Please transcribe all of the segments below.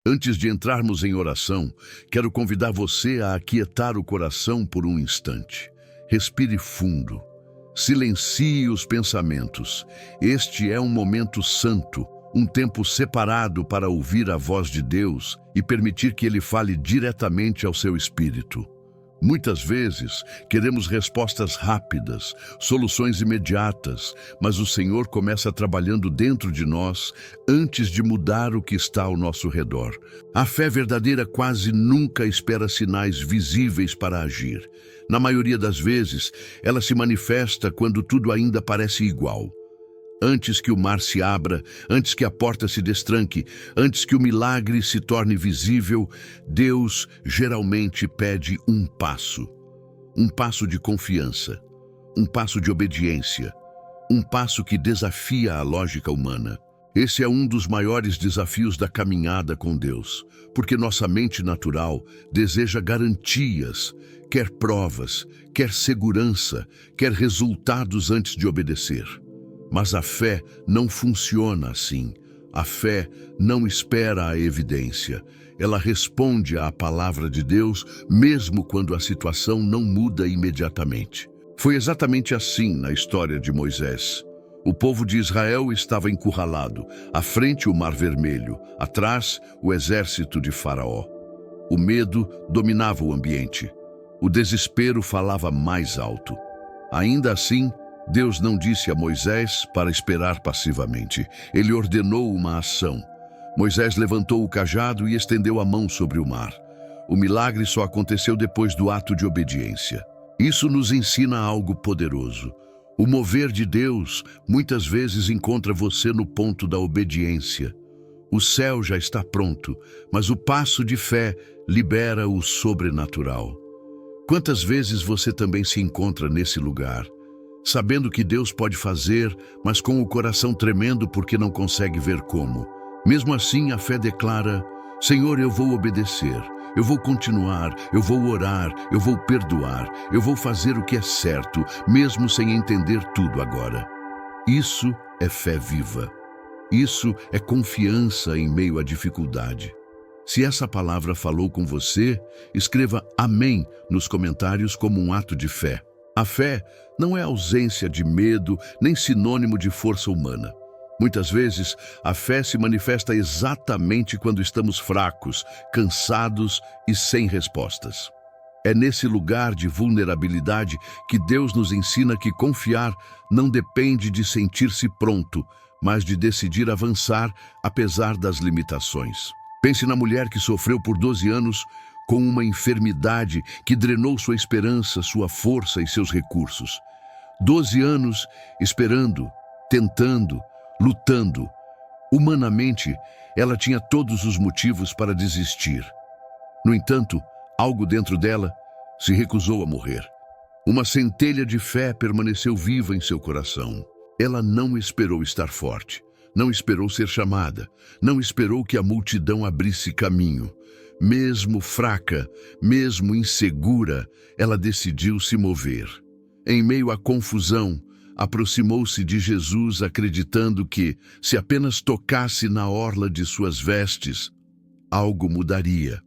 Antes de entrarmos em oração, quero convidar você a aquietar o coração por um instante. Respire fundo. Silencie os pensamentos. Este é um momento santo, um tempo separado para ouvir a voz de Deus e permitir que Ele fale diretamente ao seu espírito. Muitas vezes, queremos respostas rápidas, soluções imediatas, mas o Senhor começa trabalhando dentro de nós antes de mudar o que está ao nosso redor. A fé verdadeira quase nunca espera sinais visíveis para agir. Na maioria das vezes, ela se manifesta quando tudo ainda parece igual. Antes que o mar se abra, antes que a porta se destranque, antes que o milagre se torne visível, Deus geralmente pede um passo de confiança, um passo de obediência, um passo que desafia a lógica humana. Esse é um dos maiores desafios da caminhada com Deus, porque nossa mente natural deseja garantias, quer provas, quer segurança, quer resultados antes de obedecer. Mas a fé não funciona assim. A fé não espera a evidência. Ela responde à palavra de Deus, mesmo quando a situação não muda imediatamente. Foi exatamente assim na história de Moisés. O povo de Israel estava encurralado, à frente o Mar Vermelho, atrás o exército de Faraó. O medo dominava o ambiente. O desespero falava mais alto. Ainda assim, Deus não disse a Moisés para esperar passivamente. Ele ordenou uma ação. Moisés levantou o cajado e estendeu a mão sobre o mar. O milagre só aconteceu depois do ato de obediência. Isso nos ensina algo poderoso. O mover de Deus muitas vezes encontra você no ponto da obediência. O céu já está pronto, mas o passo de fé libera o sobrenatural. Quantas vezes você também se encontra nesse lugar? Sabendo que Deus pode fazer, mas com o coração tremendo porque não consegue ver como. Mesmo assim, a fé declara: Senhor, eu vou obedecer, eu vou continuar, eu vou orar, eu vou perdoar, eu vou fazer o que é certo, mesmo sem entender tudo agora. Isso é fé viva. Isso é confiança em meio à dificuldade. Se essa palavra falou com você, escreva amém nos comentários como um ato de fé. A fé não é ausência de medo, nem sinônimo de força humana. Muitas vezes, a fé se manifesta exatamente quando estamos fracos, cansados e sem respostas. É nesse lugar de vulnerabilidade que Deus nos ensina que confiar não depende de sentir-se pronto, mas de decidir avançar apesar das limitações. Pense na mulher que sofreu por 12 anos com uma enfermidade que drenou sua esperança, sua força e seus recursos. 12 anos esperando, tentando, lutando. Humanamente, ela tinha todos os motivos para desistir. No entanto, algo dentro dela se recusou a morrer. Uma centelha de fé permaneceu viva em seu coração. Ela não esperou estar forte, não esperou ser chamada, não esperou que a multidão abrisse caminho. Mesmo fraca, mesmo insegura, ela decidiu se mover. Em meio à confusão, aproximou-se de Jesus acreditando que, se apenas tocasse na orla de suas vestes, algo mudaria.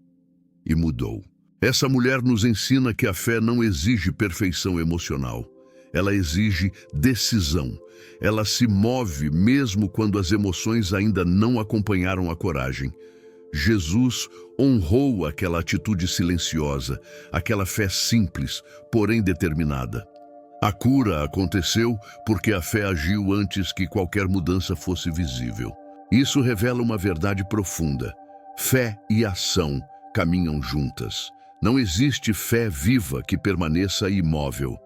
E mudou. Essa mulher nos ensina que a fé não exige perfeição emocional. Ela exige decisão. Ela se move mesmo quando as emoções ainda não acompanharam a coragem. Jesus honrou aquela atitude silenciosa, aquela fé simples, porém determinada. A cura aconteceu porque a fé agiu antes que qualquer mudança fosse visível. Isso revela uma verdade profunda. Fé e ação caminham juntas. Não existe fé viva que permaneça imóvel.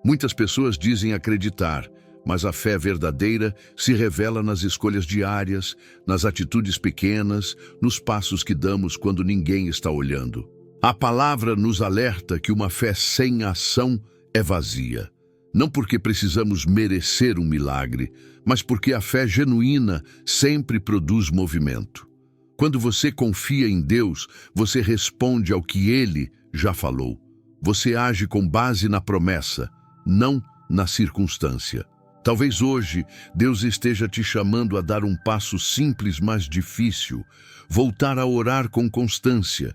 Muitas pessoas dizem acreditar, mas a fé verdadeira se revela nas escolhas diárias, nas atitudes pequenas, nos passos que damos quando ninguém está olhando. A palavra nos alerta que uma fé sem ação é vazia. Não porque precisamos merecer um milagre, mas porque a fé genuína sempre produz movimento. Quando você confia em Deus, você responde ao que Ele já falou. Você age com base na promessa, não na circunstância. Talvez hoje Deus esteja te chamando a dar um passo simples, mas difícil, voltar a orar com constância,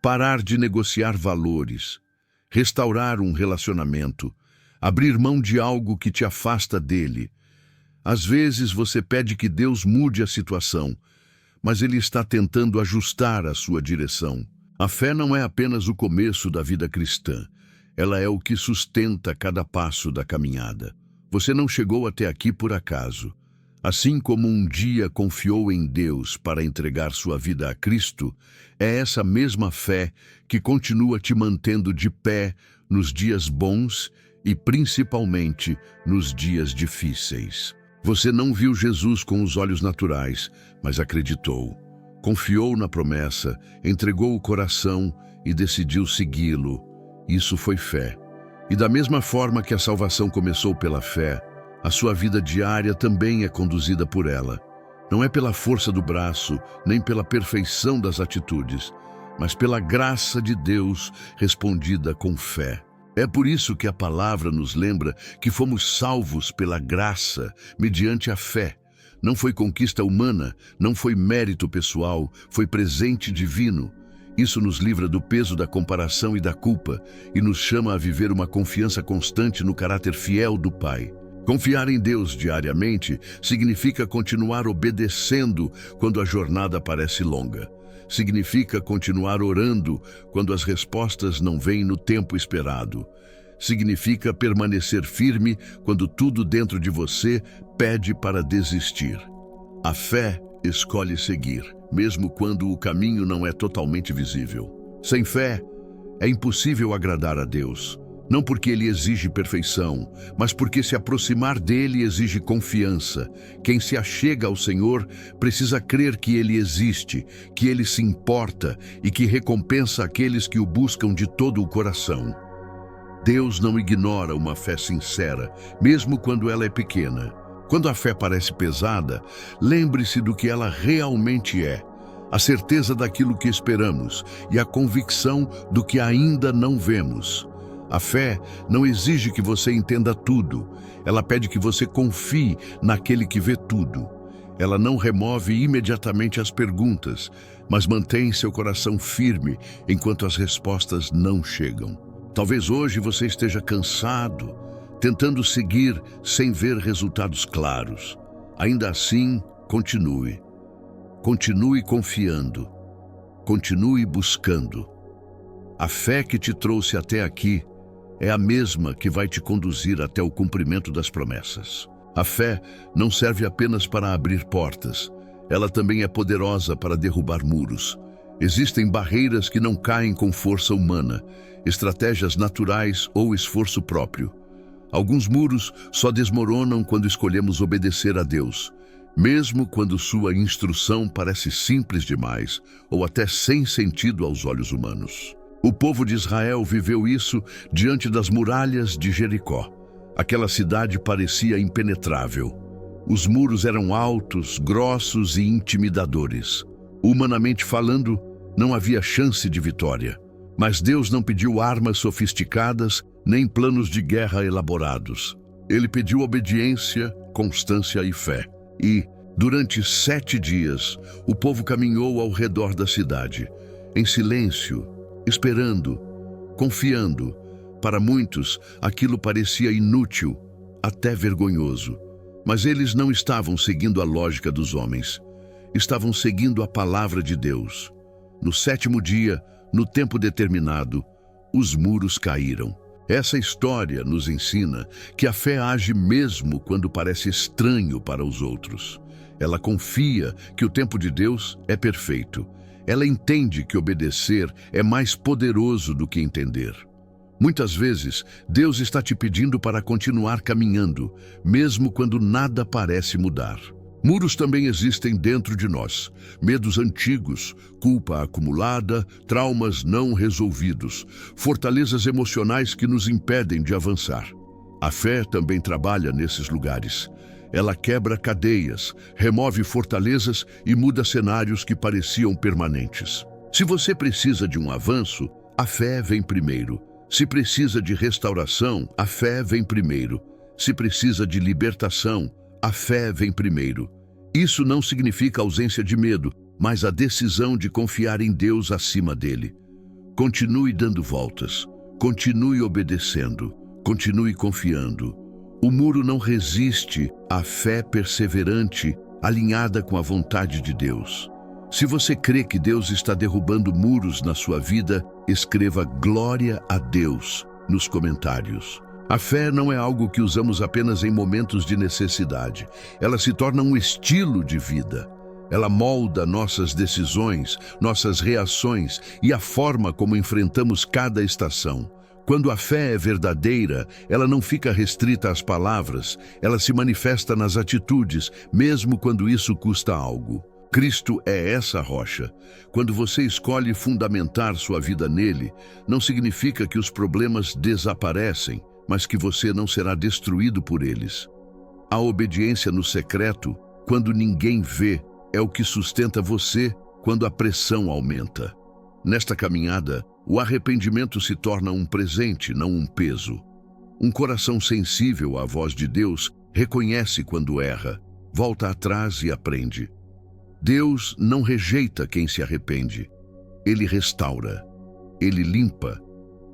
parar de negociar valores, restaurar um relacionamento, abrir mão de algo que te afasta dele. Às vezes você pede que Deus mude a situação, mas Ele está tentando ajustar a sua direção. A fé não é apenas o começo da vida cristã, ela é o que sustenta cada passo da caminhada. Você não chegou até aqui por acaso. Assim como um dia confiou em Deus para entregar sua vida a Cristo, é essa mesma fé que continua te mantendo de pé nos dias bons e principalmente nos dias difíceis. Você não viu Jesus com os olhos naturais, mas acreditou. Confiou na promessa, entregou o coração e decidiu segui-lo. Isso foi fé. E da mesma forma que a salvação começou pela fé, a sua vida diária também é conduzida por ela. Não é pela força do braço, nem pela perfeição das atitudes, mas pela graça de Deus respondida com fé. É por isso que a palavra nos lembra que fomos salvos pela graça, mediante a fé. Não foi conquista humana, não foi mérito pessoal, foi presente divino. Isso nos livra do peso da comparação e da culpa e nos chama a viver uma confiança constante no caráter fiel do Pai. Confiar em Deus diariamente significa continuar obedecendo quando a jornada parece longa. Significa continuar orando quando as respostas não vêm no tempo esperado. Significa permanecer firme quando tudo dentro de você pede para desistir. A fé escolhe seguir, mesmo quando o caminho não é totalmente visível. Sem fé, é impossível agradar a Deus. Não porque Ele exige perfeição, mas porque se aproximar dEle exige confiança. Quem se achega ao Senhor precisa crer que Ele existe, que Ele se importa e que recompensa aqueles que o buscam de todo o coração. Deus não ignora uma fé sincera, mesmo quando ela é pequena. Quando a fé parece pesada, lembre-se do que ela realmente é. A certeza daquilo que esperamos e a convicção do que ainda não vemos. A fé não exige que você entenda tudo. Ela pede que você confie naquele que vê tudo. Ela não remove imediatamente as perguntas, mas mantém seu coração firme enquanto as respostas não chegam. Talvez hoje você esteja cansado, tentando seguir sem ver resultados claros. Ainda assim, continue. Continue confiando. Continue buscando. A fé que te trouxe até aqui é a mesma que vai te conduzir até o cumprimento das promessas. A fé não serve apenas para abrir portas. Ela também é poderosa para derrubar muros. Existem barreiras que não caem com força humana, estratégias naturais ou esforço próprio. Alguns muros só desmoronam quando escolhemos obedecer a Deus, mesmo quando sua instrução parece simples demais ou até sem sentido aos olhos humanos. O povo de Israel viveu isso diante das muralhas de Jericó. Aquela cidade parecia impenetrável. Os muros eram altos, grossos e intimidadores. Humanamente falando, não havia chance de vitória. Mas Deus não pediu armas sofisticadas, nem planos de guerra elaborados. Ele pediu obediência, constância e fé. E, durante 7 dias, o povo caminhou ao redor da cidade, em silêncio, esperando, confiando. Para muitos, aquilo parecia inútil, até vergonhoso. Mas eles não estavam seguindo a lógica dos homens. Estavam seguindo a palavra de Deus. No 7º dia, no tempo determinado, os muros caíram. Essa história nos ensina que a fé age mesmo quando parece estranho para os outros. Ela confia que o tempo de Deus é perfeito. Ela entende que obedecer é mais poderoso do que entender. Muitas vezes, Deus está te pedindo para continuar caminhando, mesmo quando nada parece mudar. Muros também existem dentro de nós. Medos antigos, culpa acumulada, traumas não resolvidos, fortalezas emocionais que nos impedem de avançar. A fé também trabalha nesses lugares. Ela quebra cadeias, remove fortalezas e muda cenários que pareciam permanentes. Se você precisa de um avanço, a fé vem primeiro. Se precisa de restauração, a fé vem primeiro. Se precisa de libertação, a fé vem primeiro. Isso não significa ausência de medo, mas a decisão de confiar em Deus acima dele. Continue dando voltas, continue obedecendo, continue confiando. O muro não resiste à fé perseverante, alinhada com a vontade de Deus. Se você crê que Deus está derrubando muros na sua vida, escreva glória a Deus nos comentários. A fé não é algo que usamos apenas em momentos de necessidade. Ela se torna um estilo de vida. Ela molda nossas decisões, nossas reações e a forma como enfrentamos cada estação. Quando a fé é verdadeira, ela não fica restrita às palavras, ela se manifesta nas atitudes, mesmo quando isso custa algo. Cristo é essa rocha. Quando você escolhe fundamentar sua vida nele, não significa que os problemas desaparecem, mas que você não será destruído por eles. A obediência no secreto, quando ninguém vê, é o que sustenta você quando a pressão aumenta. Nesta caminhada, o arrependimento se torna um presente, não um peso. Um coração sensível à voz de Deus reconhece quando erra, volta atrás e aprende. Deus não rejeita quem se arrepende. Ele restaura, ele limpa,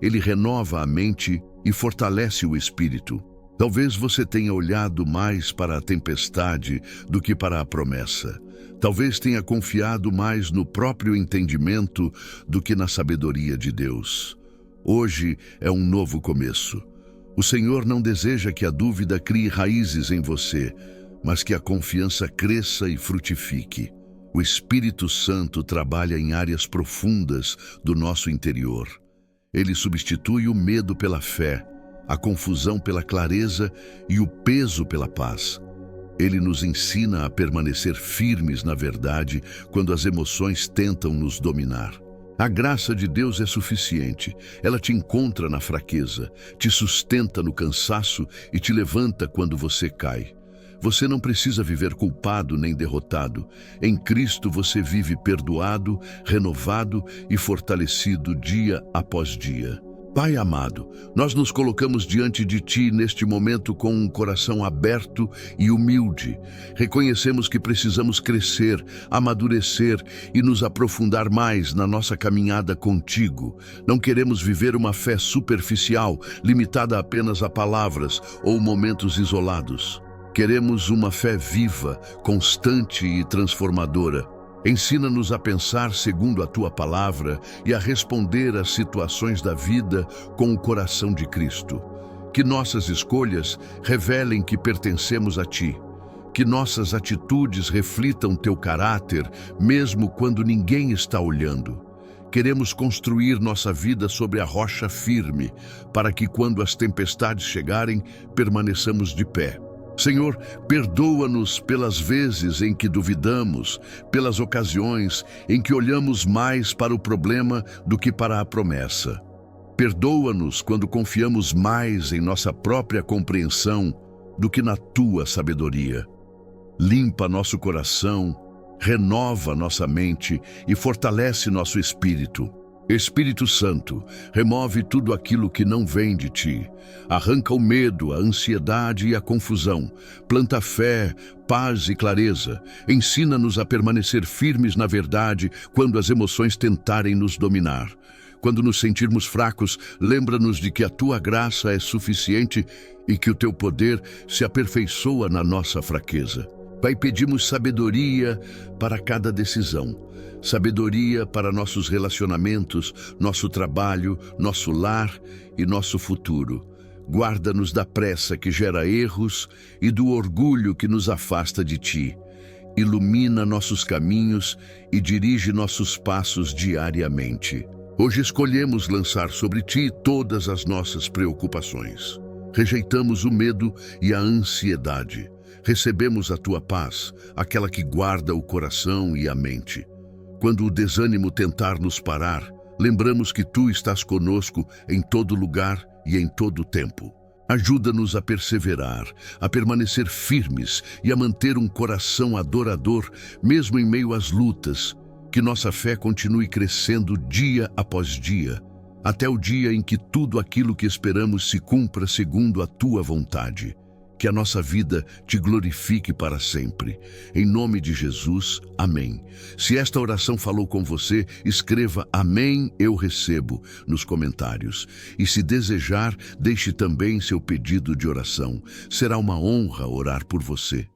ele renova a mente e fortalece o espírito. Talvez você tenha olhado mais para a tempestade do que para a promessa. Talvez tenha confiado mais no próprio entendimento do que na sabedoria de Deus. Hoje é um novo começo. O Senhor não deseja que a dúvida crie raízes em você, mas que a confiança cresça e frutifique. O Espírito Santo trabalha em áreas profundas do nosso interior. Ele substitui o medo pela fé, a confusão pela clareza e o peso pela paz. Ele nos ensina a permanecer firmes na verdade quando as emoções tentam nos dominar. A graça de Deus é suficiente. Ela te encontra na fraqueza, te sustenta no cansaço e te levanta quando você cai. Você não precisa viver culpado nem derrotado. Em Cristo você vive perdoado, renovado e fortalecido dia após dia. Pai amado, nós nos colocamos diante de Ti neste momento com um coração aberto e humilde. Reconhecemos que precisamos crescer, amadurecer e nos aprofundar mais na nossa caminhada contigo. Não queremos viver uma fé superficial, limitada apenas a palavras ou momentos isolados. Queremos uma fé viva, constante e transformadora. Ensina-nos a pensar segundo a Tua palavra e a responder às situações da vida com o coração de Cristo. Que nossas escolhas revelem que pertencemos a Ti. Que nossas atitudes reflitam Teu caráter, mesmo quando ninguém está olhando. Queremos construir nossa vida sobre a rocha firme, para que quando as tempestades chegarem, permaneçamos de pé. Senhor, perdoa-nos pelas vezes em que duvidamos, pelas ocasiões em que olhamos mais para o problema do que para a promessa. Perdoa-nos quando confiamos mais em nossa própria compreensão do que na Tua sabedoria. Limpa nosso coração, renova nossa mente e fortalece nosso espírito. Espírito Santo, remove tudo aquilo que não vem de Ti. Arranca o medo, a ansiedade e a confusão. Planta fé, paz e clareza. Ensina-nos a permanecer firmes na verdade quando as emoções tentarem nos dominar. Quando nos sentirmos fracos, lembra-nos de que a Tua graça é suficiente e que o Teu poder se aperfeiçoa na nossa fraqueza. Pai, pedimos sabedoria para cada decisão. Sabedoria para nossos relacionamentos, nosso trabalho, nosso lar e nosso futuro. Guarda-nos da pressa que gera erros e do orgulho que nos afasta de Ti. Ilumina nossos caminhos e dirige nossos passos diariamente. Hoje escolhemos lançar sobre Ti todas as nossas preocupações. Rejeitamos o medo e a ansiedade. Recebemos a Tua paz, aquela que guarda o coração e a mente. Quando o desânimo tentar nos parar, lembramos que Tu estás conosco em todo lugar e em todo tempo. Ajuda-nos a perseverar, a permanecer firmes e a manter um coração adorador, mesmo em meio às lutas. Que nossa fé continue crescendo dia após dia, até o dia em que tudo aquilo que esperamos se cumpra segundo a Tua vontade. que a nossa vida te glorifique para sempre. Em nome de Jesus, amém. Se esta oração falou com você, escreva "Amém, eu recebo" nos comentários. E se desejar, deixe também seu pedido de oração. Será uma honra orar por você.